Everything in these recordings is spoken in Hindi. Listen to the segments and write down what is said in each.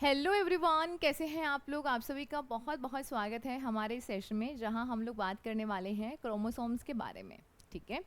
हेलो एवरीवन, कैसे हैं आप लोग। आप सभी का बहुत बहुत स्वागत है हमारे सेशन में, जहां हम लोग बात करने वाले हैं क्रोमोसोम्स के बारे में। ठीक है।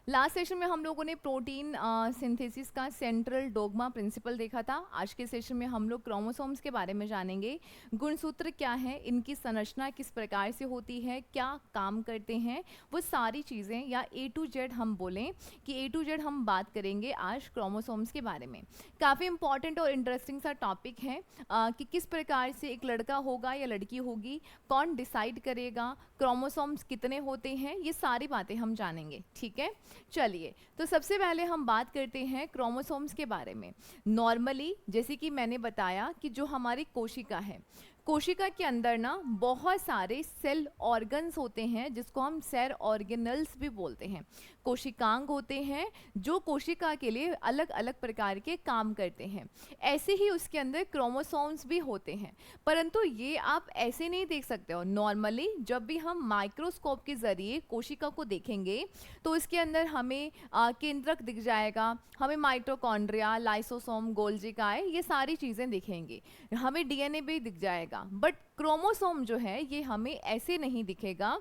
लास्ट सेशन में हम लोगों ने प्रोटीन सिंथेसिस का सेंट्रल डोगमा प्रिंसिपल देखा था। आज के सेशन में हम लोग क्रोमोसोम्स के बारे में जानेंगे। गुणसूत्र क्या है, इनकी संरचना किस प्रकार से होती है, क्या काम करते हैं, वो सारी चीज़ें, या A to Z हम बोलें कि A to Z हम बात करेंगे आज क्रोमोसोम्स के बारे में। काफ़ी इंपॉर्टेंट और इंटरेस्टिंग सा टॉपिक है कि किस प्रकार से एक लड़का होगा या लड़की होगी, कौन डिसाइड करेगा, क्रोमोसोम्स कितने होते हैं, ये सारी बातें हम जानेंगे। ठीक है। चलिए, तो सबसे पहले हम बात करते हैं क्रोमोसोम्स के बारे में। नॉर्मली जैसे कि मैंने बताया कि जो हमारी कोशिका है, कोशिका के अंदर ना बहुत सारे सेल ऑर्गन्स होते हैं, जिसको हम सेल ऑर्गेनल्स भी बोलते हैं। कोशिकांग होते हैं जो कोशिका के लिए अलग अलग प्रकार के काम करते हैं। ऐसे ही उसके अंदर क्रोमोसोम्स भी होते हैं, परंतु ये आप ऐसे नहीं देख सकते हो। नॉर्मली जब भी हम माइक्रोस्कोप के जरिए कोशिका को देखेंगे तो इसके अंदर हमें केंद्रक दिख जाएगा, हमें माइटोकॉन्ड्रिया, लाइसोसोम, गोल्जी काय, ये सारी चीज़ें दिखेंगी, हमें डीएनए भी दिख जाएगा। बट क्रोमोसोम जो है ये हमें ऐसे नहीं दिखेगा।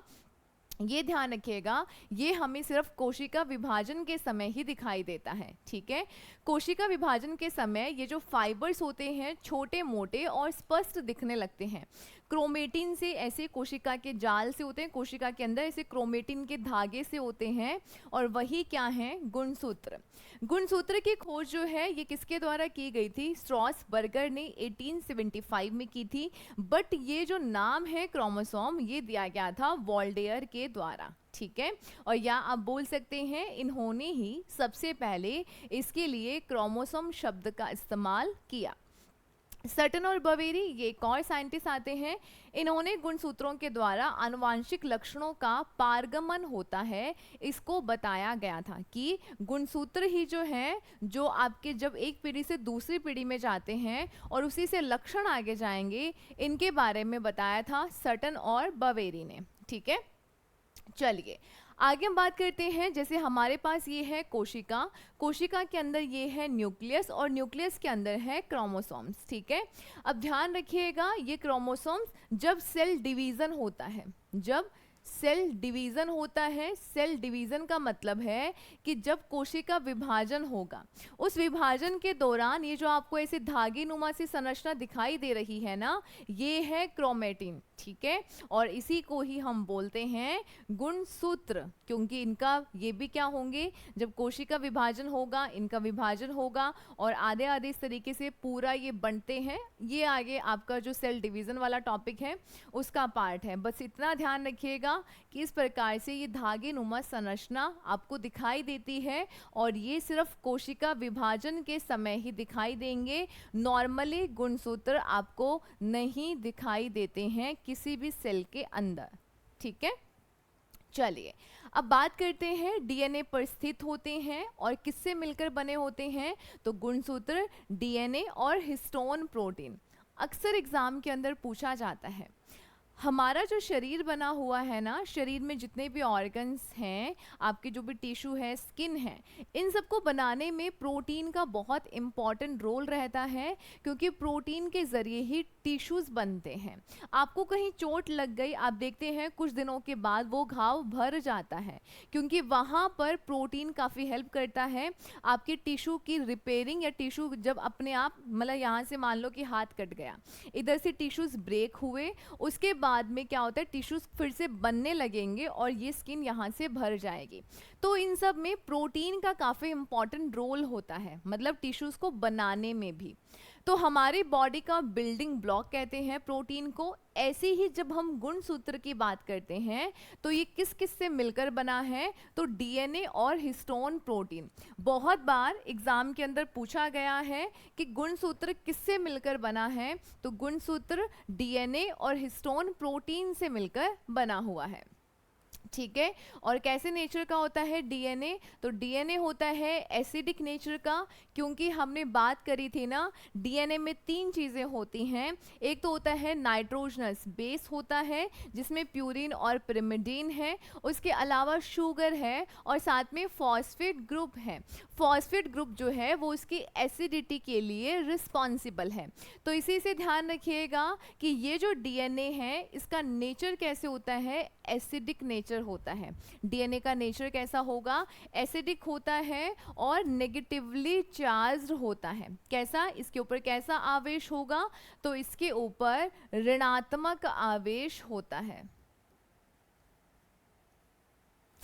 ये ध्यान रखिएगा, ये हमें सिर्फ कोशिका विभाजन के समय ही दिखाई देता है। ठीक है। कोशिका विभाजन के समय ये जो फाइबर्स होते हैं छोटे मोटे और स्पष्ट दिखने लगते हैं। क्रोमेटिन से, ऐसे कोशिका के जाल से होते हैं, कोशिका के अंदर ऐसे क्रोमेटिन के धागे से होते हैं। और वही क्या है, गुणसूत्र। गुणसूत्र की खोज जो है ये किसके द्वारा की गई थी, स्ट्रॉसबर्गर ने 1875 में की थी। बट ये जो नाम है क्रोमोसोम, ये दिया गया था वॉल्डेयर के द्वारा। ठीक है। और या आप बोल सकते हैं इन्होंने ही सबसे पहले इसके लिए क्रोमोसोम शब्द का इस्तेमाल किया। सटन और बवेरी, ये एक और साइंटिस्ट आते हैं। इन्होंने गुणसूत्रों के द्वारा आनुवांशिक लक्षणों का पारगमन होता है, इसको बताया गया था कि गुणसूत्र ही जो है, जो आपके जब एक पीढ़ी से दूसरी पीढ़ी में जाते हैं और उसी से लक्षण आगे जाएंगे, इनके बारे में बताया था सटन और बवेरी ने। ठीक है। चलिए आगे हम बात करते हैं। जैसे हमारे पास ये है कोशिका, कोशिका के अंदर ये है न्यूक्लियस, और न्यूक्लियस के अंदर है क्रोमोसोम्स। ठीक है। अब ध्यान रखिएगा, ये क्रोमोसोम्स जब सेल डिवीजन होता है, जब सेल डिवीजन होता है, सेल डिवीजन का मतलब है कि जब कोशिका विभाजन होगा, उस विभाजन के दौरान ये जो आपको ऐसे धागे नुमा सी संरचना दिखाई दे रही है ना, ये है क्रोमेटिन। ठीक है। और इसी को ही हम बोलते हैं गुणसूत्र, क्योंकि इनका ये भी क्या होंगे, जब कोशिका विभाजन होगा, इनका विभाजन होगा और आधे आधे इस तरीके से पूरा ये बनते हैं। ये आगे आपका जो सेल डिवीजन वाला टॉपिक है उसका पार्ट है। बस इतना ध्यान रखिएगा कि इस प्रकार से ये धागे नुमा संरचना आपको दिखाई देती है, और ये सिर्फ कोशिका विभाजन के समय ही दिखाई देंगे। नॉर्मली गुणसूत्र आपको नहीं दिखाई देते हैं किसी भी सेल के अंदर। ठीक है। चलिए अब बात करते हैं डीएनए पर स्थित होते हैं और किससे मिलकर बने होते हैं। तो गुणसूत्र, डीएनए और हिस्टोन प्रोटीन। अक्सर एग्जाम के अंदर पूछा जाता है, हमारा जो शरीर बना हुआ है ना, शरीर में जितने भी ऑर्गन्स हैं, आपके जो भी टिश्यू है, स्किन है, इन सबको बनाने में प्रोटीन का बहुत इम्पॉर्टेंट रोल रहता है, क्योंकि प्रोटीन के ज़रिए ही टिश्यूज़ बनते हैं। आपको कहीं चोट लग गई, आप देखते हैं कुछ दिनों के बाद वो घाव भर जाता है, क्योंकि वहाँ पर प्रोटीन काफ़ी हेल्प करता है आपके टिश्यू की रिपेयरिंग, या टिश्यू जब अपने आप, मतलब यहाँ से मान लो कि हाथ कट गया, इधर से टिश्यूज़ ब्रेक हुए, उसके बाद में क्या होता है, टिश्यूज फिर से बनने लगेंगे और ये स्किन यहाँ से भर जाएगी। तो इन सब में प्रोटीन का काफ़ी इंपॉर्टेंट रोल होता है, मतलब टिश्यूज को बनाने में भी। तो हमारी बॉडी का बिल्डिंग ब्लॉक कहते हैं प्रोटीन को। ऐसे ही जब हम गुणसूत्र की बात करते हैं तो ये किस किस से मिलकर बना है, तो डीएनए और हिस्टोन प्रोटीन। बहुत बार एग्जाम के अंदर पूछा गया है कि गुणसूत्र किससे मिलकर बना है, तो गुणसूत्र डीएनए और हिस्टोन प्रोटीन से मिलकर बना हुआ है। ठीक है। और कैसे नेचर का होता है डीएनए? तो डीएनए होता है एसिडिक नेचर का, क्योंकि हमने बात करी थी ना, डीएनए में 3 चीज़ें होती हैं। एक तो होता है नाइट्रोजनस बेस होता है जिसमें प्यूरिन और पिरिमिडीन है, उसके अलावा शुगर है और साथ में फॉस्फेट ग्रुप है। फॉस्फेट ग्रुप जो है वो उसकी एसिडिटी के लिए रिस्पॉन्सिबल है। तो इसी से ध्यान रखिएगा कि ये जो डीएनए है इसका नेचर कैसे होता है, एसिडिक नेचर होता है। डीएनए का नेचर कैसा होगा, एसिडिक होता है और नेगेटिवली चार्ज्ड होता है। कैसा, इसके ऊपर कैसा आवेश होगा, तो इसके ऊपर ऋणात्मक आवेश होता है।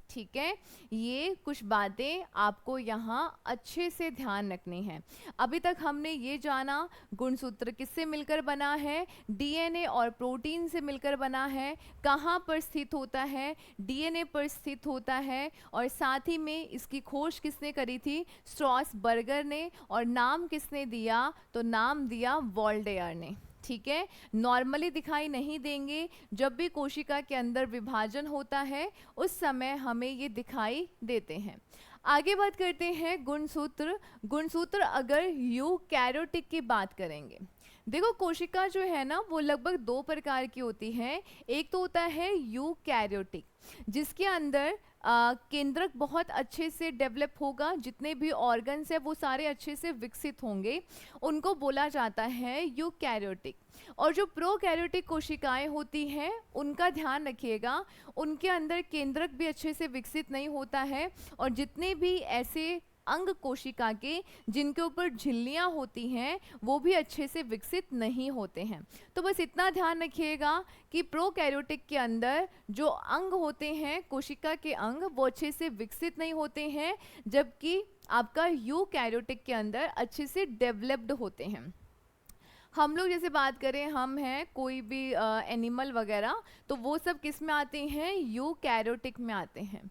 ठीक है, ये कुछ बातें आपको यहाँ अच्छे से ध्यान रखनी है। अभी तक हमने ये जाना गुणसूत्र किससे मिलकर बना है, डीएनए और प्रोटीन से मिलकर बना है, कहाँ पर स्थित होता है, डीएनए पर स्थित होता है, और साथ ही में इसकी खोज किसने करी थी, स्ट्रॉसबर्गर ने, और नाम किसने दिया, तो नाम दिया वॉल्डेयर ने। ठीक है, नॉर्मली दिखाई नहीं देंगे, जब भी कोशिका के अंदर विभाजन होता है उस समय हमें ये दिखाई देते हैं। आगे बात करते हैं गुणसूत्र। गुणसूत्र अगर यूकैरियोटिक की बात करेंगे, देखो कोशिका जो है ना वो लगभग 2 प्रकार की होती है। एक तो होता है यूकैरियोटिक जिसके अंदर केंद्रक बहुत अच्छे से डेवलप होगा, जितने भी ऑर्गन्स है वो सारे अच्छे से विकसित होंगे, उनको बोला जाता है यूकैरियोटिक। और जो प्रोकैरियोटिक कोशिकाएं होती हैं उनका ध्यान रखिएगा, उनके अंदर केंद्रक भी अच्छे से विकसित नहीं होता है, और जितने भी ऐसे अंग कोशिका के जिनके ऊपर झिल्लियां होती हैं वो भी अच्छे से विकसित नहीं होते हैं। तो बस इतना ध्यान रखिएगा कि प्रोकैरियोटिक के अंदर जो अंग होते हैं, कोशिका के अंग, वो अच्छे से विकसित नहीं होते हैं, जबकि आपका यूकैरियोटिक के अंदर अच्छे से डेवलप्ड होते हैं। हम लोग जैसे बात करें, हम हैं कोई भी एनिमल वगैरह, तो वो सब किस में आते हैं, यूकैरियोटिक में आते हैं।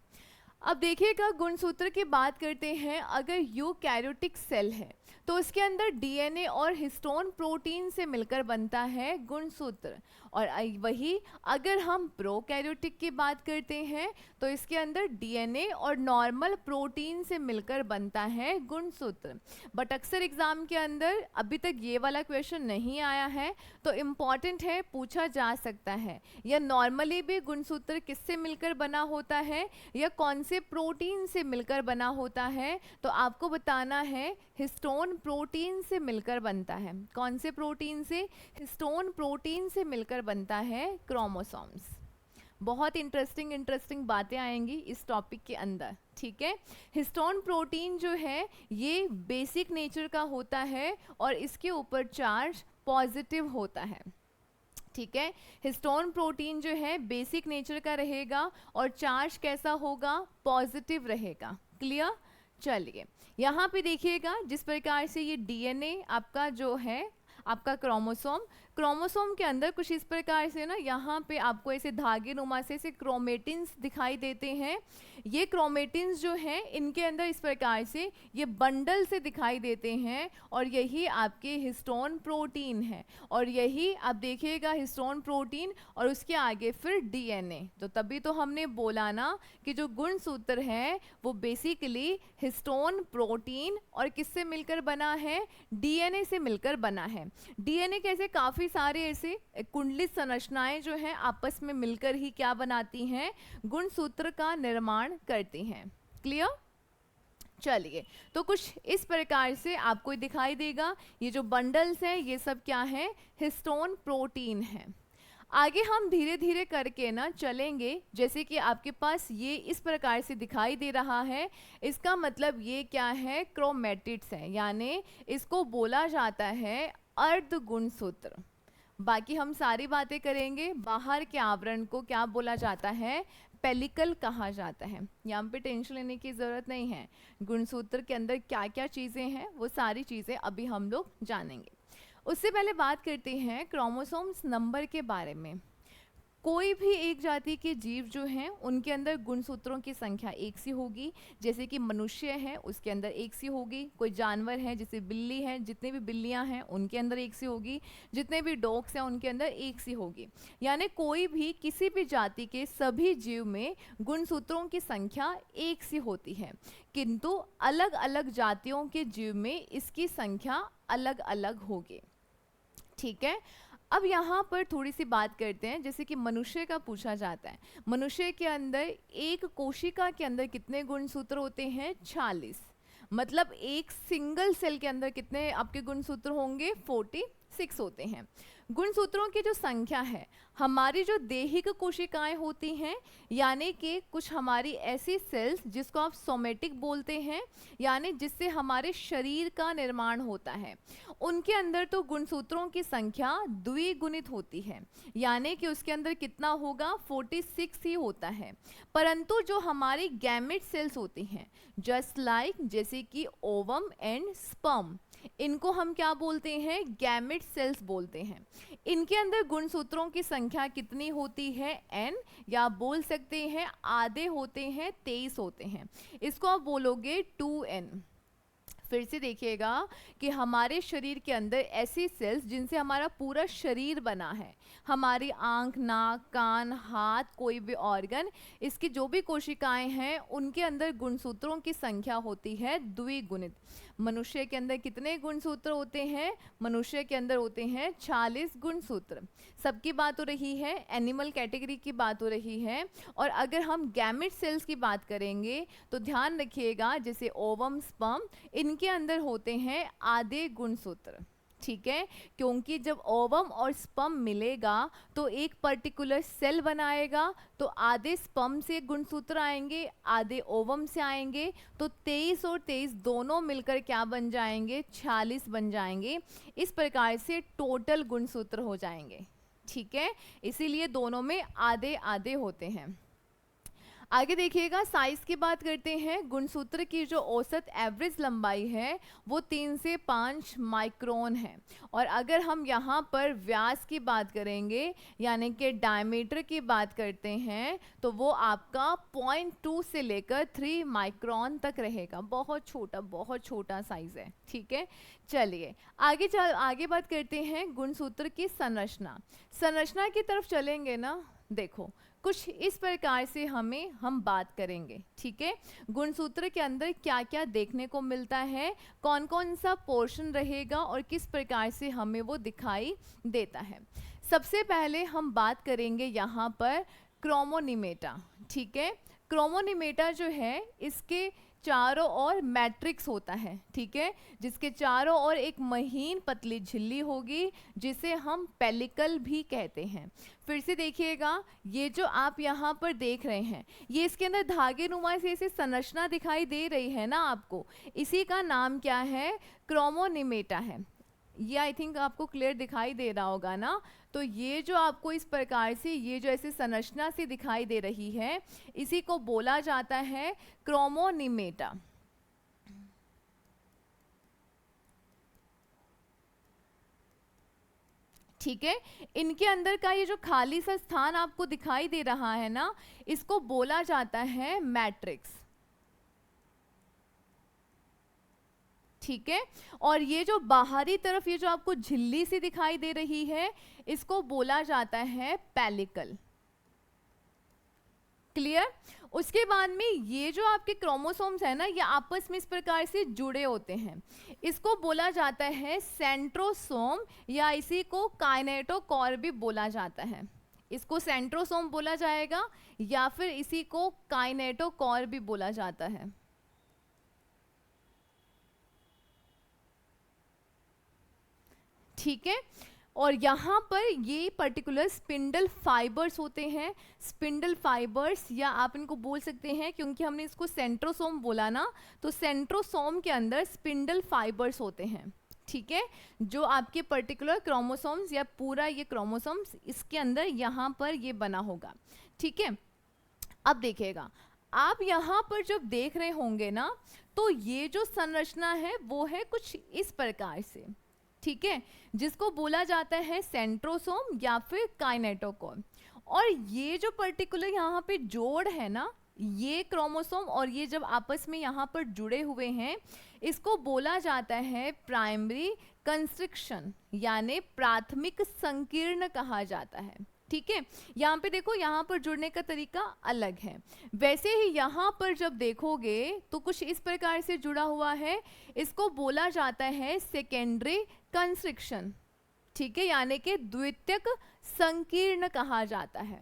अब देखिएगा गुणसूत्र की बात करते हैं। अगर यूकैरियोटिक सेल है तो उसके अंदर डीएनए और हिस्टोन प्रोटीन से मिलकर बनता है गुणसूत्र, और वही अगर हम प्रोकैरियोटिक की बात करते हैं तो इसके अंदर डीएनए और नॉर्मल प्रोटीन से मिलकर बनता है गुणसूत्र। बट अक्सर एग्जाम के अंदर अभी तक ये वाला क्वेश्चन नहीं आया है, तो इम्पॉर्टेंट है, पूछा जा सकता है, या नॉर्मली भी गुणसूत्र किससे मिलकर बना होता है या कौन से प्रोटीन से मिलकर बना होता है, तो आपको बताना है हिस्टोन प्रोटीन से मिलकर बनता है। कौन से प्रोटीन से, हिस्टोन प्रोटीन से मिलकर बनता है क्रोमोसोम्स। बहुत इंटरेस्टिंग बातें आएंगी इस टॉपिक के अंदर। ठीक है, हिस्टोन प्रोटीन जो है ये बेसिक नेचर का होता है और इसके ऊपर चार्ज पॉजिटिव होता है। ठीक है, हिस्टोन प्रोटीन जो है बेसिक नेचर का रहेगा और चार्ज कैसा होगा, पॉजिटिव रहेगा। क्लियर, चलिए यहाँ पे देखिएगा जिस प्रकार से ये डीएनए आपका जो है, आपका क्रोमोसोम के अंदर कुछ इस प्रकार से ना, यहाँ पे आपको ऐसे धागे नुमा से क्रोमेटिन्स दिखाई देते हैं। ये क्रोमेटिन्स जो हैं इनके अंदर इस प्रकार से ये बंडल से दिखाई देते हैं, और यही आपके हिस्टोन प्रोटीन है, और यही आप देखिएगा हिस्टोन प्रोटीन और उसके आगे फिर डीएनए। तो तभी तो हमने बोला ना कि जो गुणसूत्र है वो बेसिकली हिस्टोन प्रोटीन और किससे मिलकर बना है, डीएनए से मिलकर बना है। डीएनए कैसे काफी सारे ऐसे कुंडलित संरचनाएं जो हैं आपस में मिलकर ही क्या बनाती हैं, गुणसूत्र का निर्माण करती हैं। क्लियर, चलिए तो कुछ इस प्रकार से आपको दिखाई देगा, ये जो बंडल्स हैं ये सब क्या है, हिस्टोन प्रोटीन है। आगे हम धीरे धीरे करके ना चलेंगे, जैसे कि आपके पास ये इस प्रकार से दिखाई दे रहा है, इसका मतलब ये क्या है, क्रोमेटिड्स है, यानी इसको बोला जाता है अर्ध गुणसूत्र। बाकी हम सारी बातें करेंगे, बाहर के आवरण को क्या बोला जाता है, पेलिकल कहा जाता है। यहाँ पे टेंशन लेने की ज़रूरत नहीं है, गुणसूत्र के अंदर क्या क्या चीज़ें हैं वो सारी चीज़ें अभी हम लोग जानेंगे। उससे पहले बात करते हैं क्रोमोसोम्स नंबर के बारे में। कोई भी एक जाति के जीव जो हैं उनके अंदर गुणसूत्रों की संख्या एक सी होगी। जैसे कि मनुष्य है उसके अंदर एक सी होगी, कोई जानवर है जैसे बिल्ली है, जितने भी बिल्लियां हैं उनके अंदर एक सी होगी, जितने भी डॉग्स हैं उनके अंदर एक सी होगी। यानी कोई भी किसी भी जाति के सभी जीव में गुणसूत्रों की संख्या एक सी होती है, किंतु अलग अलग जातियों के जीव में इसकी संख्या अलग अलग होगी। ठीक है, अब यहाँ पर थोड़ी सी बात करते हैं। जैसे कि मनुष्य का पूछा जाता है, मनुष्य के अंदर एक कोशिका के अंदर कितने गुणसूत्र होते हैं? 46। मतलब एक सिंगल सेल के अंदर कितने आपके गुणसूत्र होंगे? 46 होते हैं। गुणसूत्रों की जो संख्या है, हमारी जो देहिक कोशिकाएं होती हैं, यानी कि कुछ हमारी ऐसी सेल्स जिसको आप सोमेटिक बोलते हैं, यानी जिससे हमारे शरीर का निर्माण होता है, उनके अंदर तो गुणसूत्रों की संख्या द्विगुणित होती है, यानी कि उसके अंदर कितना होगा? 46 ही होता है। परंतु जो हमारी गैमेट सेल्स होती हैं, जस्ट लाइक जैसे कि ओवम एंड स्पर्म, इनको हम क्या बोलते हैं? गैमेट सेल्स बोलते हैं। इनके अंदर गुणसूत्रों की संख्या कितनी होती है? n, या बोल सकते हैं आधे होते हैं, 23 होते हैं। इसको आप बोलोगे 2n। फिर से देखिएगा कि हमारे शरीर के अंदर ऐसी सेल्स जिनसे हमारा पूरा शरीर बना है, हमारी आंख, नाक, कान, हाथ, कोई भी ऑर्गन, इसकी जो भी कोशिकाएं हैं उनके अंदर गुणसूत्रों की संख्या होती है द्विगुणित। मनुष्य के अंदर कितने गुणसूत्र होते हैं? मनुष्य के अंदर होते हैं 46 गुणसूत्र। सबकी बात हो रही है, एनिमल कैटेगरी की बात हो रही है। और अगर हम गैमेट सेल्स की बात करेंगे तो ध्यान रखिएगा, जैसे ओवम, स्पर्म, इनके अंदर होते हैं आधे गुणसूत्र। ठीक है, क्योंकि जब ओवम और स्पर्म मिलेगा तो एक पर्टिकुलर सेल बनाएगा, तो आधे स्पर्म से गुणसूत्र आएंगे, आधे ओवम से आएंगे, तो 23 और 23 दोनों मिलकर क्या बन जाएंगे? 46 बन जाएंगे। इस प्रकार से टोटल गुणसूत्र हो जाएंगे। ठीक है, इसीलिए दोनों में आधे आधे होते हैं। आगे देखिएगा, साइज की बात करते हैं। गुणसूत्र की जो औसत एवरेज लंबाई है वो 3 से 5 माइक्रोन है। और अगर हम यहाँ पर व्यास की बात करेंगे, यानी कि डायमीटर की बात करते हैं, तो वो आपका 0.2 से लेकर 3 माइक्रोन तक रहेगा। बहुत छोटा साइज है। ठीक है, चलिए आगे बात करते हैं गुणसूत्र की संरचना की तरफ चलेंगे ना। देखो, कुछ इस प्रकार से हम बात करेंगे। ठीक है, गुणसूत्र के अंदर क्या क्या देखने को मिलता है, कौन कौन सा पोर्शन रहेगा और किस प्रकार से हमें वो दिखाई देता है। सबसे पहले हम बात करेंगे यहाँ पर क्रोमोनिमेटा। ठीक है, क्रोमोनिमेटा जो है इसके चारों ओर मैट्रिक्स होता है। ठीक है, जिसके चारों ओर एक महीन पतली झिल्ली होगी जिसे हम पेलिकल भी कहते हैं। फिर से देखिएगा, ये जो आप यहाँ पर देख रहे हैं, ये इसके अंदर धागे नुमा से ऐसे संरचना दिखाई दे रही है ना आपको, इसी का नाम क्या है? क्रोमोनिमेटा है। ये आई थिंक आपको क्लियर दिखाई दे रहा होगा ना। तो ये जो आपको इस प्रकार से ये जो ऐसे संरचना से दिखाई दे रही है, इसी को बोला जाता है क्रोमोनिमेटा। ठीक है, इनके अंदर का ये जो खाली सा स्थान आपको दिखाई दे रहा है ना, इसको बोला जाता है मैट्रिक्स। ठीक है, और ये जो बाहरी तरफ ये जो आपको झिल्ली सी दिखाई दे रही है, इसको बोला जाता है पेलिकल। क्लियर? उसके बाद में ये जो आपके क्रोमोसोम्स है ना, ये आपस में इस प्रकार से जुड़े होते हैं, इसको बोला जाता है सेंट्रोसोम, या इसी को काइनेटोकोर भी बोला जाता है। इसको सेंट्रोसोम बोला जाएगा या फिर इसी को काइनेटोकोर भी बोला जाता है। ठीक है, और यहाँ पर ये पर्टिकुलर स्पिंडल फाइबर्स होते हैं। स्पिंडल फाइबर्स, या आप इनको बोल सकते हैं, क्योंकि हमने इसको सेंट्रोसोम बोला ना, तो सेंट्रोसोम के अंदर स्पिंडल फाइबर्स होते हैं। ठीक है, जो आपके पर्टिकुलर क्रोमोसोम्स या पूरा ये क्रोमोसोम्स इसके अंदर यहाँ पर ये बना होगा। ठीक है, अब देखिएगा, आप यहाँ पर जब देख रहे होंगे ना, तो ये जो संरचना है वो है कुछ इस प्रकार से। ठीक है, जिसको बोला जाता है सेंट्रोसोम या फिर काइनेटोकोर। और ये जो पर्टिकुलर यहाँ पे जोड़ है ना, ये क्रोमोसोम और ये जब आपस में यहाँ पर जुड़े हुए हैं, इसको बोला जाता है प्राइमरी कंस्ट्रिक्शन, यानी प्राथमिक संकीर्ण कहा जाता है। ठीक है, यहाँ पे देखो, यहाँ पर जुड़ने का तरीका अलग है। वैसे ही यहाँ पर जब देखोगे तो कुछ इस प्रकार से जुड़ा हुआ है, इसको बोला जाता है सेकेंडरी कंस्ट्रिक्शन। ठीक है, यानी कि द्वितीयक संकीर्ण कहा जाता है।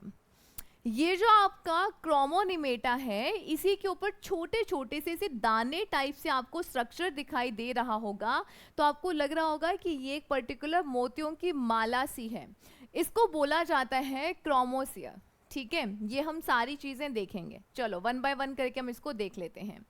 ये जो आपका क्रोमोनिमेटा है, इसी के ऊपर छोटे छोटे से ऐसे दाने टाइप से आपको स्ट्रक्चर दिखाई दे रहा होगा, तो आपको लग रहा होगा कि ये एक पर्टिकुलर मोतियों की माला सी है। इसको बोला जाता है क्रोमोसियर। ठीक है, ये हम सारी चीजें देखेंगे। चलो वन बाय वन करके हम इसको देख लेते हैं।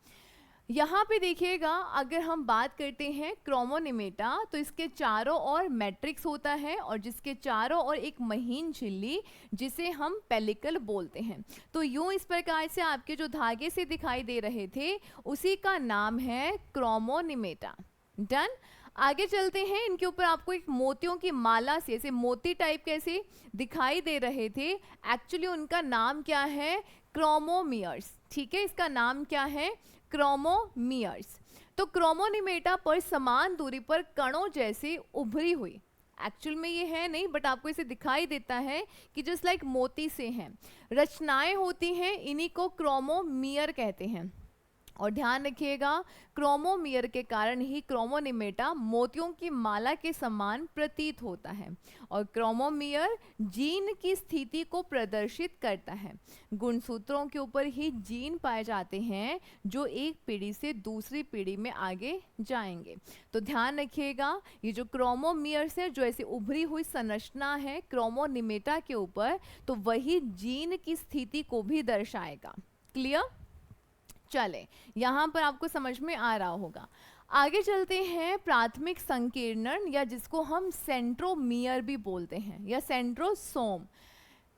यहाँ पे देखिएगा, अगर हम बात करते हैं क्रोमोनिमेटा, तो इसके चारों ओर मैट्रिक्स होता है और जिसके चारों ओर एक महीन झिल्ली, जिसे हम पेलिकल बोलते हैं। तो यूं इस प्रकार से आपके जो धागे से दिखाई दे रहे थे, उसी का नाम है क्रोमोनिमेटा। डन। आगे चलते हैं। इनके ऊपर आपको एक मोतियों की माला से, ऐसे मोती टाइप कैसे दिखाई दे रहे थे, एक्चुअली उनका नाम क्या है? क्रोमोमियर्स। ठीक है, इसका नाम क्या है? क्रोमोमियर्स। तो क्रोमोनिमेटा पर समान दूरी पर कणों जैसे उभरी हुई, एक्चुअल में ये है नहीं, बट आपको इसे दिखाई देता है कि जस्ट लाइक मोती से हैं, रचनाएं होती हैं, इन्हीं को क्रोमोमियर कहते हैं। और ध्यान रखिएगा, क्रोमोमियर के कारण ही क्रोमोनिमेटा मोतियों की माला के समान प्रतीत होता है। और क्रोमोमियर जीन की स्थिति को प्रदर्शित करता है। गुणसूत्रों के ऊपर ही जीन पाए जाते हैं जो एक पीढ़ी से दूसरी पीढ़ी में आगे जाएंगे। तो ध्यान रखिएगा, ये जो क्रोमोमियर्स है, जो ऐसी उभरी हुई संरचना है क्रोमोनिमेटा के ऊपर, तो वही जीन की स्थिति को भी दर्शाएगा। क्लियर? चले, यहाँ पर आपको समझ में आ रहा होगा। आगे चलते हैं। प्राथमिक संकीर्णन, या जिसको हम सेंट्रोमियर भी बोलते हैं, या सेंट्रोसोम।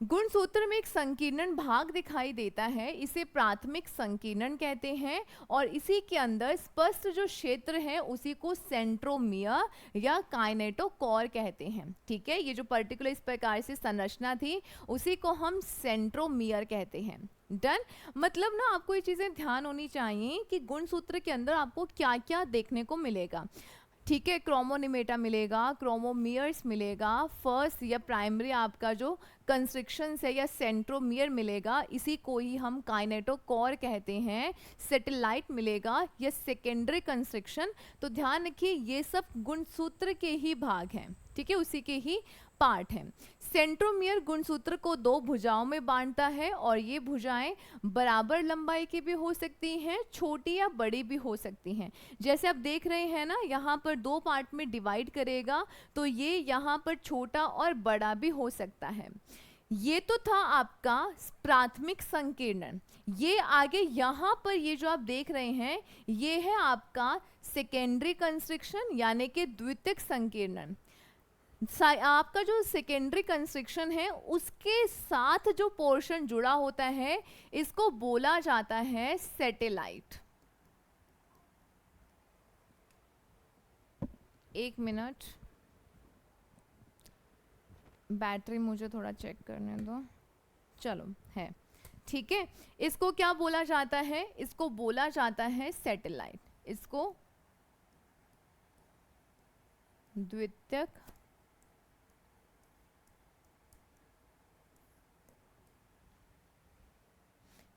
गुणसूत्र में एक संकीर्णन भाग दिखाई देता है, इसे प्राथमिक संकीर्णन कहते हैं। और इसी के अंदर स्पष्ट जो क्षेत्र है, उसी को सेंट्रोमियर या काइनेटोकोर कहते हैं। ठीक है, ये जो पर्टिकुलर इस प्रकार से संरचना थी, उसी को हम सेंट्रोमियर कहते हैं। डन। मतलब ना, आपको ये चीजें ध्यान होनी चाहिए कि गुणसूत्र के अंदर आपको क्या क्या देखने को मिलेगा। ठीक है, क्रोमोनिमेटा मिलेगा, क्रोमोमियर्स मिलेगा, फर्स्ट या प्राइमरी आपका जो कंस्ट्रिक्शंस है या सेंट्रोमियर मिलेगा, इसी को ही हम काइनेटोकोर कहते हैं। सेटेलाइट मिलेगा या सेकेंडरी कंस्ट्रिक्शन। तो ध्यान रखिए, ये सब गुणसूत्र के ही भाग हैं। ठीक है, उसी के ही पार्ट है। सेंट्रोमियर गुणसूत्र को दो भुजाओं में बांटता है, और ये भुजाएं बराबर लंबाई की भी हो सकती हैं, छोटी या बड़ी भी हो सकती हैं। जैसे आप देख रहे हैं ना, यहाँ पर दो पार्ट में डिवाइड करेगा, तो ये यहाँ पर छोटा और बड़ा भी हो सकता है। ये तो था आपका प्राथमिक संकीर्णन। ये आगे यहाँ पर ये जो आप देख रहे हैं, ये है आपका सेकेंडरी कंस्ट्रिक्शन, यानी कि द्वितीयक संकीर्णन। आपका जो सेकेंडरी कंस्ट्रिक्शन है, उसके साथ जो पोर्शन जुड़ा होता है, इसको बोला जाता है सेटेलाइट। एक मिनट, बैटरी मुझे थोड़ा चेक करने दो। चलो, है ठीक है। इसको क्या बोला जाता है? इसको बोला जाता है सेटेलाइट। इसको द्वितीयक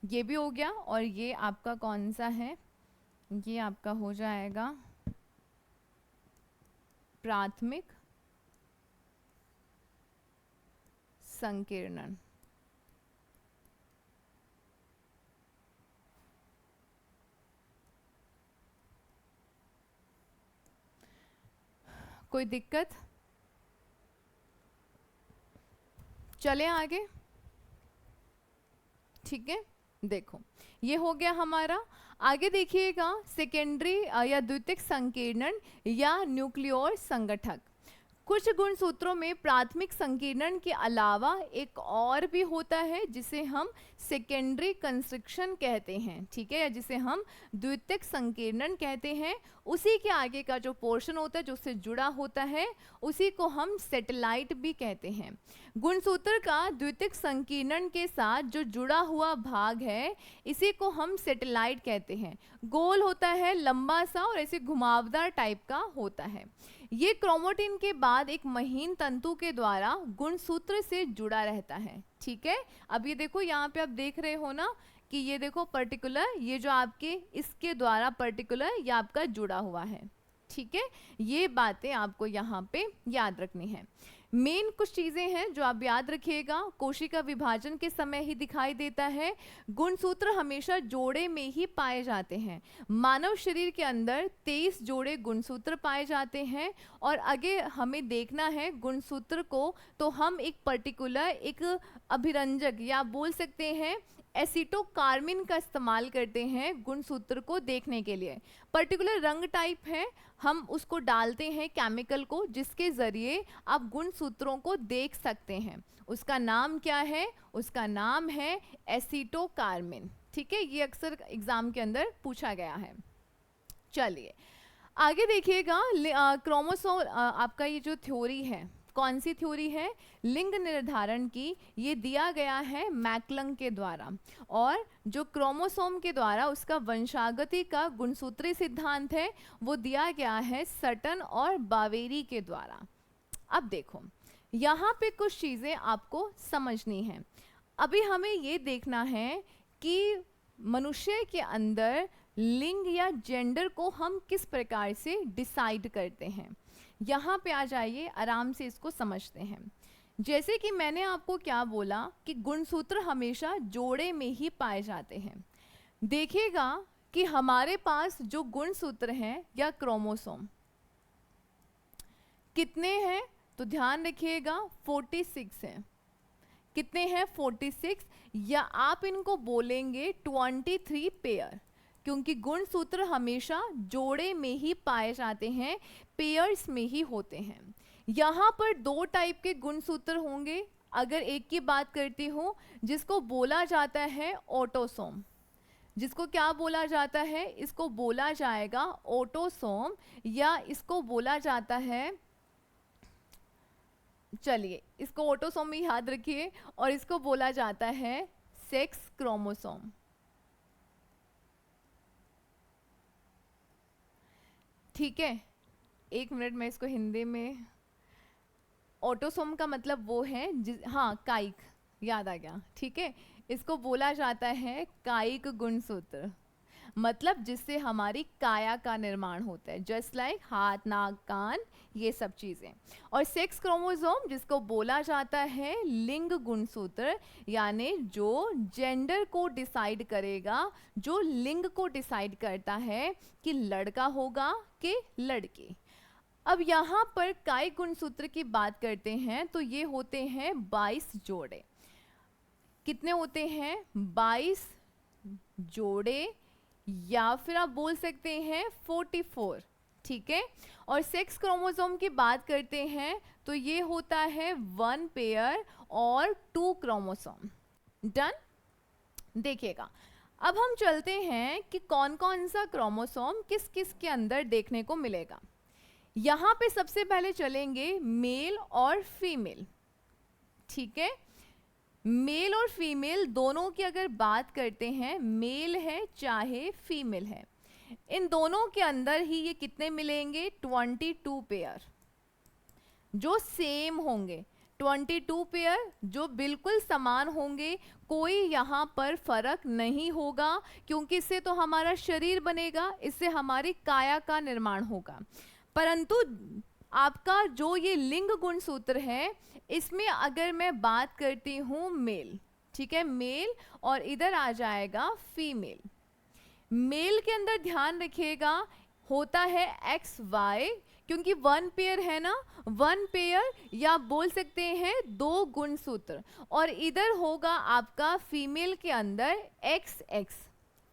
ये भी हो गया। और ये आपका कौन सा है? ये आपका हो जाएगा प्राथमिक संकीर्णन। कोई दिक्कत? चले आगे। ठीक है, देखो ये हो गया हमारा। आगे देखिएगा, सेकेंडरी या द्वितीयक संकीर्णन या न्यूक्लियोर संगठक। कुछ गुणसूत्रों में प्राथमिक संकीर्णन के अलावा एक और भी होता है, जिसे हम सेकेंडरी कंस्ट्रक्शन कहते हैं, ठीक है, या जिसे हम द्वितीयक संकीर्णन कहते हैं। उसी के आगे का जो पोर्शन होता है जो उससे जुड़ा होता है उसी को हम सैटेलाइट भी कहते हैं। गुणसूत्र का द्वितीयक संकीर्णन के साथ जो जुड़ा हुआ भाग है इसी को हम सैटेलाइट कहते हैं। गोल होता है, लंबा सा और ऐसे घुमावदार टाइप का होता है। ये क्रोमैटिन के बाद एक महीन तंतु के द्वारा गुणसूत्र से जुड़ा रहता है, ठीक है। अब ये देखो यहाँ पे आप देख रहे हो ना कि ये देखो पर्टिकुलर, ये जो आपके इसके द्वारा पर्टिकुलर ये आपका जुड़ा हुआ है, ठीक है। ये बातें आपको यहाँ पे याद रखनी है। मेन कुछ चीजें हैं जो आप याद रखिएगा। कोशिका विभाजन के समय ही दिखाई देता है। गुणसूत्र हमेशा जोड़े में ही पाए जाते हैं। मानव शरीर के अंदर 23 जोड़े गुणसूत्र पाए जाते हैं और आगे हमें देखना है गुणसूत्र को, तो हम एक पर्टिकुलर एक अभिरंजक या बोल सकते हैं एसिटोकार्मिन का इस्तेमाल करते हैं गुणसूत्र को देखने के लिए। पर्टिकुलर रंग टाइप है, हम उसको डालते हैं केमिकल को जिसके जरिए आप गुणसूत्रों को देख सकते हैं। उसका नाम क्या है? उसका नाम है एसिटोकार्मिन, ठीक है। ये अक्सर एग्जाम के अंदर पूछा गया है। चलिए आगे देखिएगा। क्रोमोसोम आपका ये जो थ्योरी है, कौन सी थ्योरी है? लिंग निर्धारण की। ये दिया गया है मैकलंग के द्वारा, और जो क्रोमोसोम के द्वारा उसका वंशागति का गुणसूत्री सिद्धांत है वो दिया गया है सटन और बावेरी के द्वारा। अब देखो यहाँ पे कुछ चीजें आपको समझनी है। अभी हमें ये देखना है कि मनुष्य के अंदर लिंग या जेंडर को हम किस प्रकार से डिसाइड करते हैं। यहाँ पे आ जाइए, आराम से इसको समझते हैं। जैसे कि मैंने आपको क्या बोला कि गुणसूत्र हमेशा जोड़े में ही पाए जाते हैं। देखिएगा कि हमारे पास जो गुणसूत्र हैं या क्रोमोसोम कितने हैं, तो ध्यान रखिएगा 46 हैं। कितने हैं? 46, या आप इनको बोलेंगे 23 पेयर, क्योंकि गुणसूत्र हमेशा जोड़े में ही पाए जाते हैं, पेयर्स में ही होते हैं। यहाँ पर 2 टाइप के गुणसूत्र होंगे। अगर एक की बात करती हूँ जिसको बोला जाता है ऑटोसोम, जिसको क्या बोला जाता है? इसको बोला जाएगा ऑटोसोम, या इसको बोला जाता है, चलिए इसको ऑटोसोम ही याद रखिए, और इसको बोला जाता है सेक्स क्रोमोसोम। ठीक है, एक मिनट में इसको हिंदी में। ऑटोसोम का मतलब वो है हाँ, कायिक, याद आ गया, ठीक है। इसको बोला जाता है कायिक गुणसूत्र, मतलब जिससे हमारी काया का निर्माण होता है, जस्ट लाइक हाथ, नाक, कान, ये सब चीजें। और सेक्स क्रोमोसोम जिसको बोला जाता है लिंग गुणसूत्र, यानी जो जेंडर को डिसाइड करेगा, जो लिंग को डिसाइड करता है कि लड़का होगा कि लड़की। अब यहाँ पर कायिक गुणसूत्र की बात करते हैं तो ये होते हैं 22 जोड़े। कितने होते हैं? 22 जोड़े, या फिर आप बोल सकते हैं 44, ठीक है। और सेक्स क्रोमोसोम की बात करते हैं तो ये होता है 1 पेयर और 2 क्रोमोसोम। डन। देखिएगा अब हम चलते हैं कि कौन कौन सा क्रोमोसोम किस किस के अंदर देखने को मिलेगा। यहाँ पे सबसे पहले चलेंगे मेल और फीमेल, ठीक है। मेल और फीमेल दोनों की अगर बात करते हैं, मेल है चाहे फीमेल है, इन दोनों के अंदर ही ये कितने मिलेंगे? 22 पेयर जो सेम होंगे, 22 पेयर जो बिल्कुल समान होंगे। कोई यहाँ पर फर्क नहीं होगा, क्योंकि इससे तो हमारा शरीर बनेगा, इससे हमारी काया का निर्माण होगा। परंतु आपका जो ये लिंग गुणसूत्र है, इसमें अगर मैं बात करती हूँ मेल, ठीक है, मेल, और इधर आ जाएगा फीमेल। मेल के अंदर ध्यान रखिएगा होता है XY, क्योंकि 1 पेयर है ना, 1 पेयर, या बोल सकते हैं 2 गुणसूत्र, और इधर होगा आपका फीमेल के अंदर XX,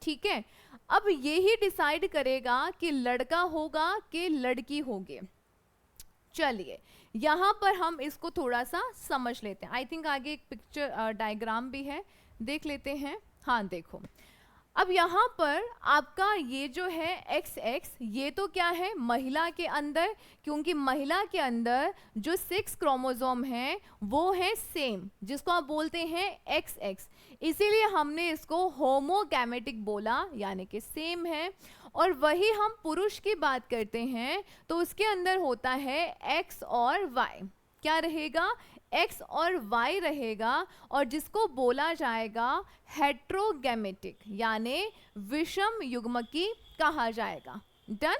ठीक है। अब यही डिसाइड करेगा कि लड़का होगा कि लड़की होगी। चलिए यहाँ पर हम इसको थोड़ा सा समझ लेते हैं। आई थिंक आगे एक पिक्चर डायग्राम भी है, देख लेते हैं। हाँ देखो, अब यहाँ पर आपका ये जो है एक्स एक्स, ये तो क्या है महिला के अंदर, क्योंकि महिला के अंदर जो 6 क्रोमोसोम हैं वो है सेम, जिसको आप बोलते हैं एक्स एक्स, इसीलिए हमने इसको होमोगैमेटिक बोला, यानी कि सेम है। और वही हम पुरुष की बात करते हैं तो उसके अंदर होता है एक्स और वाई, क्या रहेगा, एक्स और वाई रहेगा, और जिसको बोला जाएगा हेट्रोगैमेटिक, यानी विषम युग्मकी कहा जाएगा। डन।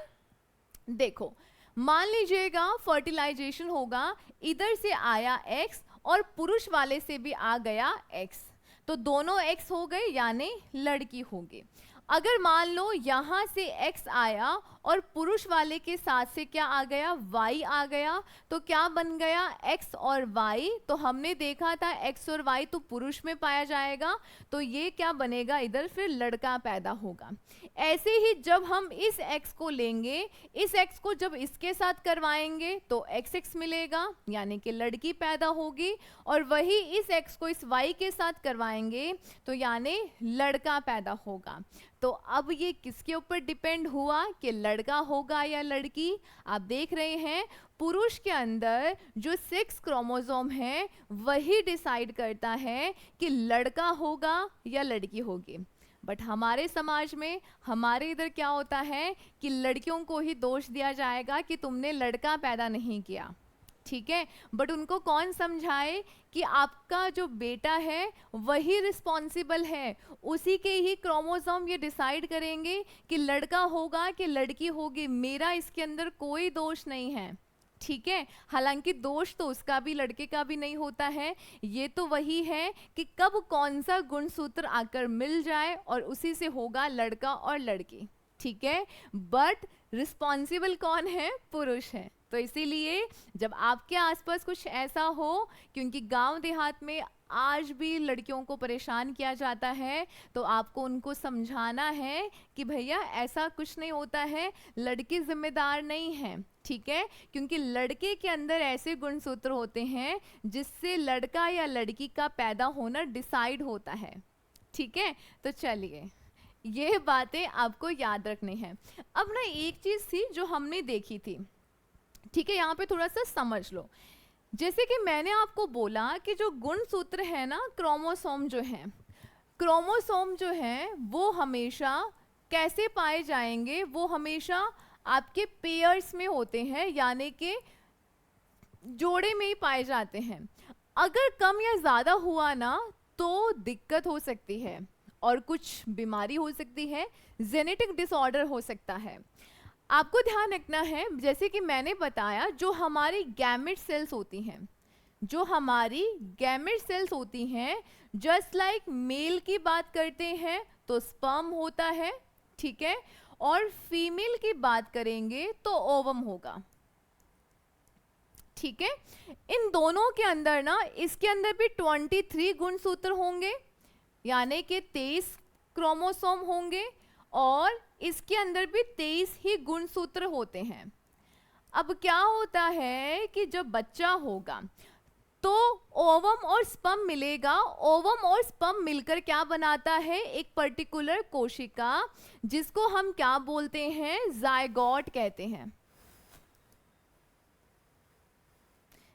देखो, मान लीजिएगा फर्टिलाइजेशन होगा, इधर से आया एक्स और पुरुष वाले से भी आ गया एक्स, तो दोनों एक्स हो गए, यानी लड़की होगी। अगर मान लो यहाँ से x आया और पुरुष वाले के साथ से क्या आ गया, y आ गया, तो क्या बन गया x और y, तो हमने देखा था x और y तो पुरुष में पाया जाएगा, तो ये क्या बनेगा, इधर फिर लड़का पैदा होगा। ऐसे ही जब हम इस x को लेंगे, इस x को जब इसके साथ करवाएंगे तो xx मिलेगा, यानी कि लड़की पैदा होगी, और वही इस x को इस y के साथ करवाएंगे तो यानी लड़का पैदा होगा। तो अब ये किसके ऊपर डिपेंड हुआ कि लड़का होगा या लड़की। आप देख रहे हैं पुरुष के अंदर जो 6 क्रोमोसोम है वही डिसाइड करता है कि लड़का होगा या लड़की होगी। बट हमारे समाज में, हमारे इधर क्या होता है कि लड़कियों को ही दोष दिया जाएगा कि तुमने लड़का पैदा नहीं किया, ठीक है। बट उनको कौन समझाए कि आपका जो बेटा है वही रिस्पॉन्सिबल है, उसी के ही क्रोमोसोम ये डिसाइड करेंगे कि लड़का होगा कि लड़की होगी, मेरा इसके अंदर कोई दोष नहीं है, ठीक है। हालांकि दोष तो उसका भी लड़के का भी नहीं होता है, ये तो वही है कि कब कौन सा गुणसूत्र आकर मिल जाए और उसी से होगा लड़का और लड़की, ठीक है। बट रिस्पॉन्सिबल कौन है, पुरुष है। तो इसीलिए जब आपके आसपास कुछ ऐसा हो, क्योंकि गांव देहात में आज भी लड़कियों को परेशान किया जाता है, तो आपको उनको समझाना है कि भैया ऐसा कुछ नहीं होता है, लड़की जिम्मेदार नहीं है, ठीक है। क्योंकि लड़के के अंदर ऐसे गुणसूत्र होते हैं जिससे लड़का या लड़की का पैदा होना डिसाइड होता है, ठीक है। तो चलिए, ये बातें आपको याद रखनी है। अब ना एक चीज थी जो हमने देखी थी, ठीक है, यहाँ पे थोड़ा सा समझ लो। जैसे कि मैंने आपको बोला कि जो गुणसूत्र है ना, क्रोमोसोम जो है, क्रोमोसोम जो है वो हमेशा कैसे पाए जाएंगे, वो हमेशा आपके पेयर्स में होते हैं, यानी कि जोड़े में ही पाए जाते हैं। अगर कम या ज्यादा हुआ ना तो दिक्कत हो सकती है और कुछ बीमारी हो सकती है, जेनेटिक डिसऑर्डर हो सकता है। आपको ध्यान रखना है, जैसे कि मैंने बताया, जो हमारी गैमेट सेल्स होती हैं, जो हमारी गैमेट सेल्स होती हैं, जस्ट लाइक मेल की बात करते हैं तो स्पर्म होता है, ठीक है, और फीमेल की बात करेंगे तो ओवम होगा, ठीक है। इन दोनों के अंदर ना, इसके अंदर भी 23 गुणसूत्र होंगे, यानी कि 23 क्रोमोसोम होंगे, और इसके अंदर भी 23 ही गुणसूत्र होते हैं। अब क्या होता है कि जब बच्चा होगा तो ओवम और स्पर्म मिलेगा, ओवम और स्पर्म मिलकर क्या बनाता है, एक पर्टिकुलर कोशिका, जिसको हम क्या बोलते हैं, जायगोट कहते हैं,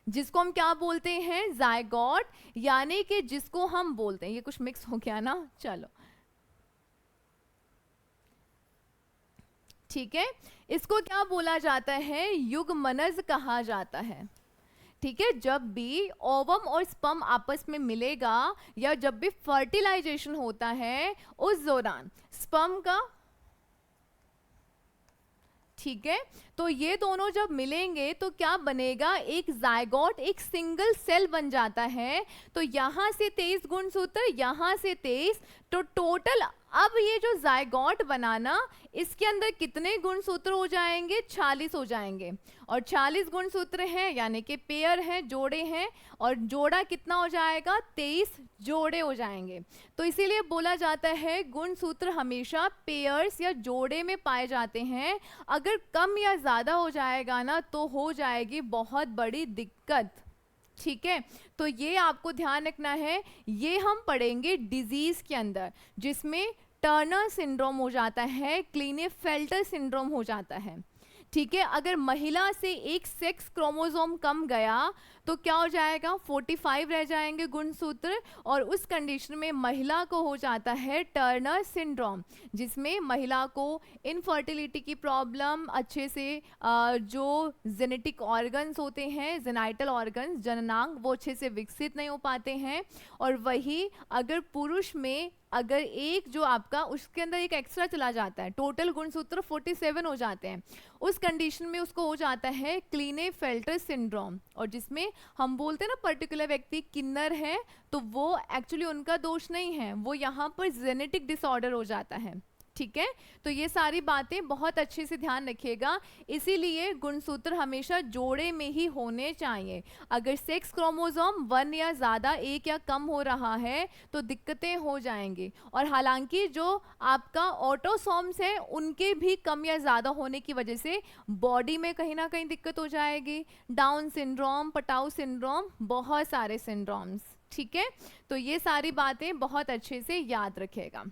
जिसको हम क्या बोलते हैं, जायगोट, यानी कि जिसको हम बोलते हैं, ये कुछ मिक्स हो गया ना, चलो ठीक है, इसको क्या बोला जाता है, युग्मनज कहा जाता है, ठीक है। जब भी ओवम और स्पर्म आपस में मिलेगा या जब भी फर्टिलाइजेशन होता है उस दौरान स्पर्म का, ठीक है, तो ये दोनों जब मिलेंगे तो क्या बनेगा, एक जायगोट, एक सिंगल सेल बन जाता है। तो यहां से 23 गुणसूत्र, यहां से 23, तो टोटल अब ये जो जायगोट बनाना, इसके अंदर कितने गुणसूत्र हो जाएंगे, 46 हो जाएंगे, और 46 गुणसूत्र हैं, यानी कि पेयर हैं, जोड़े हैं, और जोड़ा कितना हो जाएगा, 23 जोड़े हो जाएंगे। तो इसीलिए बोला जाता है गुणसूत्र हमेशा पेयर्स या जोड़े में पाए जाते हैं। अगर कम या ज्यादा हो जाएगा ना तो हो जाएगी बहुत बड़ी दिक्कत, ठीक है, तो ये आपको ध्यान रखना है। ये हम पढ़ेंगे डिजीज के अंदर, जिसमें टर्नर सिंड्रोम हो जाता है, क्लीनेफेल्टर सिंड्रोम हो जाता है। ठीक है, अगर महिला से एक सेक्स क्रोमोसोम कम गया तो क्या हो जाएगा, 45 रह जाएंगे गुणसूत्र, और उस कंडीशन में महिला को हो जाता है टर्नर सिंड्रोम, जिसमें महिला को इनफर्टिलिटी की प्रॉब्लम, अच्छे से जो जेनेटिक ऑर्गन्स होते हैं, जेनाइटल ऑर्गन्स, जननांग, वो अच्छे से विकसित नहीं हो पाते हैं। और वही अगर पुरुष में अगर एक जो आपका उसके अंदर एक एक्स्ट्रा चला जाता है, टोटल गुणसूत्र 47 हो जाते हैं, उस कंडीशन में उसको हो जाता है क्लीनेफेल्टर सिंड्रोम। और जिसमें हम बोलते हैं ना पर्टिकुलर व्यक्ति किन्नर है, तो वो एक्चुअली उनका दोष नहीं है, वो यहाँ पर जेनेटिक डिसऑर्डर हो जाता है। ठीक है, तो ये सारी बातें बहुत अच्छे से ध्यान रखिएगा। इसीलिए गुणसूत्र हमेशा जोड़े में ही होने चाहिए। अगर सेक्स क्रोमोसोम 1 या ज़्यादा, 1 या कम हो रहा है तो दिक्कतें हो जाएंगी। और हालांकि जो आपका ऑटोसोम्स है उनके भी कम या ज़्यादा होने की वजह से बॉडी में कहीं ना कहीं दिक्कत हो जाएगी। डाउन सिंड्रोम, पटाउ सिंड्रोम, बहुत सारे सिंड्रोम्स। ठीक है, तो ये सारी बातें बहुत अच्छे से याद रखिएगा।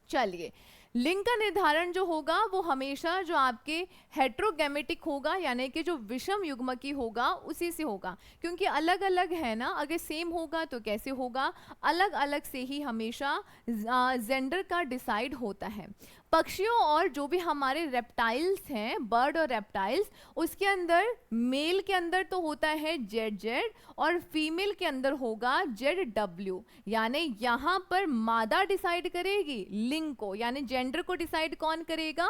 चलिए, लिंग का निर्धारण जो होगा वो हमेशा जो आपके हेट्रोगैमेटिक होगा, यानी कि जो विषम युग्मकी होगा उसी से होगा, क्योंकि अलग अलग है ना। अगर सेम होगा तो कैसे होगा, अलग अलग से ही हमेशा जेंडर का डिसाइड होता है। पक्षियों और जो भी हमारे रेप्टाइल्स हैं, बर्ड और रेप्टाइल्स, उसके अंदर मेल के अंदर तो होता है जेड और फीमेल के अंदर होगा ZW, यानी यहाँ पर मादा डिसाइड करेगी लिंग को, यानी जेंडर को डिसाइड कौन करेगा,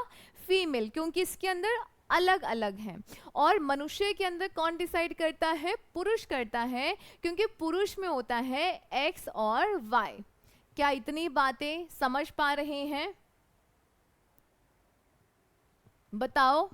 फीमेल, क्योंकि इसके अंदर अलग अलग हैं। और मनुष्य के अंदर कौन डिसाइड करता है, पुरुष करता है, क्योंकि पुरुष में होता है X और Y। क्या इतनी बातें समझ पा रहे हैं, बताओ।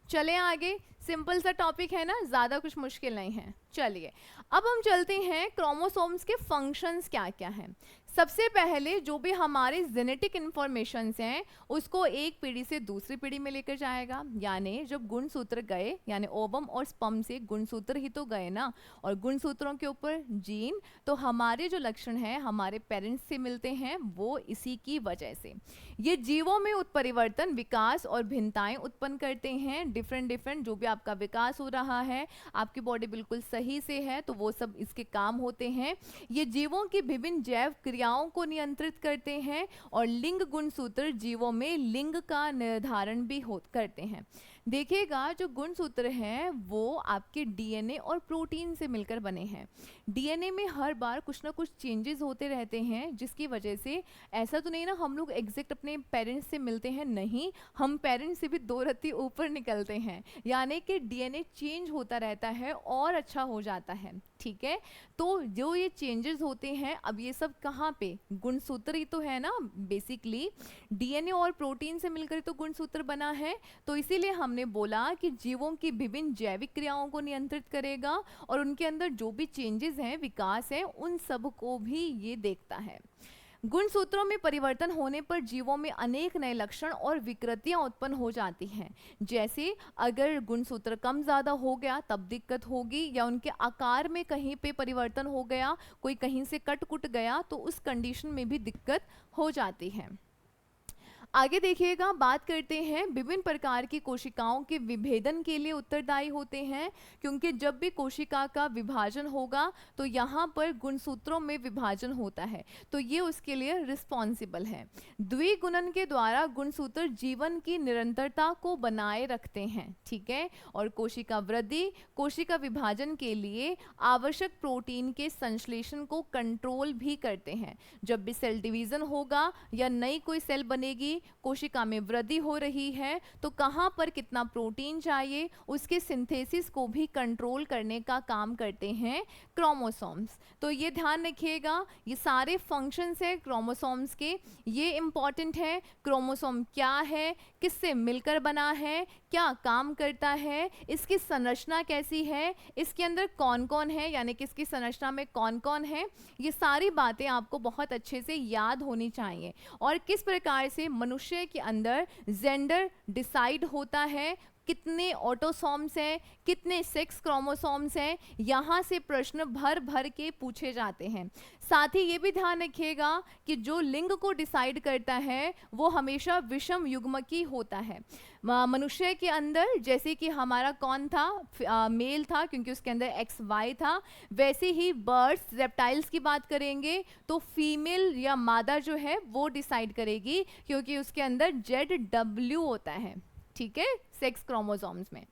चले आगे, सिंपल सा टॉपिक है ना, ज़्यादा कुछ मुश्किल नहीं है। चलिए, अब हम चलते हैं क्रोमोसोम्स के फंक्शंस क्या क्या हैं। सबसे पहले जो भी हमारे जेनेटिक इंफॉर्मेशंस हैं उसको एक पीढ़ी से दूसरी पीढ़ी में लेकर जाएगा। यानी जब गुणसूत्र गए, यानी ओवम और स्पर्म से गुणसूत्र ही तो गए ना, और गुणसूत्रों के ऊपर जीन, तो हमारे जो लक्षण हैं हमारे पेरेंट्स से मिलते हैं, वो इसी की वजह से। ये जीवों में उत्परिवर्तन, विकास और भिन्नताएं उत्पन्न करते हैं। डिफरेंट जो भी आपका विकास हो रहा है, आपकी बॉडी बिल्कुल सही से है, तो वो सब इसके काम होते हैं। ये जीवों की विभिन्न जैव क्रियाओं को नियंत्रित करते हैं, और लिंग गुणसूत्र जीवों में लिंग का निर्धारण भी करते हैं। देखिएगा, जो गुणसूत्र हैं वो आपके डीएनए और प्रोटीन से मिलकर बने हैं। डीएनए में हर बार कुछ ना कुछ चेंजेस होते रहते हैं, जिसकी वजह से ऐसा तो नहीं ना हम लोग एग्जैक्ट अपने पेरेंट्स से मिलते हैं, नहीं, हम पेरेंट्स से भी 2 रत्ती ऊपर निकलते हैं, यानी कि डीएनए चेंज होता रहता है और अच्छा हो जाता है। ठीक है, तो जो ये चेंजेस होते हैं, अब ये सब कहाँ पे, गुणसूत्र ही तो है ना बेसिकली, डीएनए और प्रोटीन से मिलकर तो गुणसूत्र बना है। तो इसीलिए हमने बोला कि जीवों की विभिन्न जैविक क्रियाओं को नियंत्रित करेगा, और उनके अंदर जो भी चेंजेस हैं, विकास है, उन सब को भी ये देखता है। गुणसूत्रों में परिवर्तन होने पर जीवों में अनेक नए लक्षण और विकृतियां उत्पन्न हो जाती हैं। जैसे अगर गुणसूत्र कम ज्यादा हो गया तब दिक्कत होगी, या उनके आकार में कहीं पे परिवर्तन हो गया, कोई कहीं से कट कुट गया, तो उस कंडीशन में भी दिक्कत हो जाती है। आगे देखिएगा, बात करते हैं विभिन्न प्रकार की कोशिकाओं के विभेदन के लिए उत्तरदायी होते हैं, क्योंकि जब भी कोशिका का विभाजन होगा तो यहाँ पर गुणसूत्रों में विभाजन होता है, तो ये उसके लिए रिस्पॉन्सिबल है। द्विगुणन के द्वारा गुणसूत्र जीवन की निरंतरता को बनाए रखते हैं। ठीक है, और कोशिका वृद्धि, कोशिका विभाजन के लिए आवश्यक प्रोटीन के संश्लेषण को कंट्रोल भी करते हैं। जब भी सेल डिवीजन होगा या नई कोई सेल बनेगी, कोशिका में वृद्धि हो रही है, तो कहां पर कितना प्रोटीन चाहिए, उसके सिंथेसिस को भी कंट्रोल करने का काम करते हैं क्रोमोसोम्स। तो ये ध्यान रखिएगा, ये सारे फंक्शंस है क्रोमोसोम्स के, ये इंपॉर्टेंट है। क्रोमोसोम क्या है, किससे मिलकर बना है, क्या काम करता है, इसकी संरचना कैसी है, इसके अंदर कौन कौन है, यानी कि इसकी संरचना में कौन कौन है, ये सारी बातें आपको बहुत अच्छे से याद होनी चाहिए। और किस प्रकार से मनुष्य के अंदर जेंडर डिसाइड होता है, कितने ऑटोसोम्स हैं, कितने सेक्स क्रोमोसोम्स हैं, यहाँ से प्रश्न भर भर के पूछे जाते हैं। साथ ही ये भी ध्यान रखिएगा कि जो लिंग को डिसाइड करता है वो हमेशा विषम युग्मक होता है। मनुष्य के अंदर जैसे कि हमारा कौन था, मेल था क्योंकि उसके अंदर एक्स वाई था, वैसे ही बर्ड्स रेप्टाइल्स की बात करेंगे तो फीमेल या मादा जो है वो डिसाइड करेगी क्योंकि उसके अंदर ZW होता है, ठीक है, सेक्स क्रोमोसोम्स में।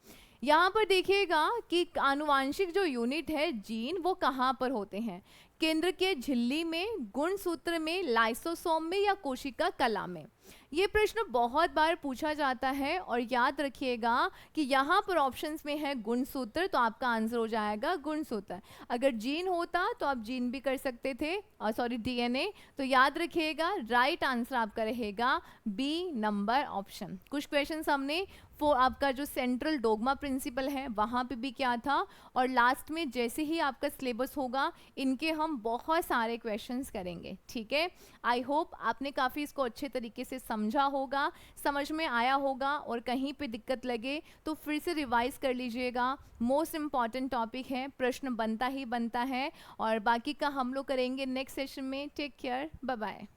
यहाँ पर देखिएगा कि आनुवांशिक जो यूनिट है जीन वो कहाँ पर होते हैं, केंद्र के झिल्ली में, गुणसूत्र में, लाइसोसोम में या कोशिका कला में। ये प्रश्न बहुत बार पूछा जाता है और याद रखिएगा कि यहाँ पर ऑप्शंस में है गुणसूत्र, तो आपका आंसर हो जाएगा गुणसूत्र। अगर जीन होता तो आप जीन भी कर सकते थे, सॉरी DNA, तो याद रखिएगा राइट आंसर आपका रहेगा बी नंबर ऑप्शन। कुछ क्वेश्चंस हमने वो आपका जो सेंट्रल डोगमा प्रिंसिपल है वहाँ पे भी क्या था, और लास्ट में जैसे ही आपका सिलेबस होगा इनके हम बहुत सारे क्वेश्चंस करेंगे, ठीक है। आई होप आपने काफ़ी इसको अच्छे तरीके से समझा होगा, समझ में आया होगा, और कहीं पे दिक्कत लगे तो फिर से रिवाइज कर लीजिएगा। मोस्ट इम्पॉर्टेंट टॉपिक है, प्रश्न बनता ही बनता है, और बाकी का हम लोग करेंगे नेक्स्ट सेशन में। Take care, bye bye.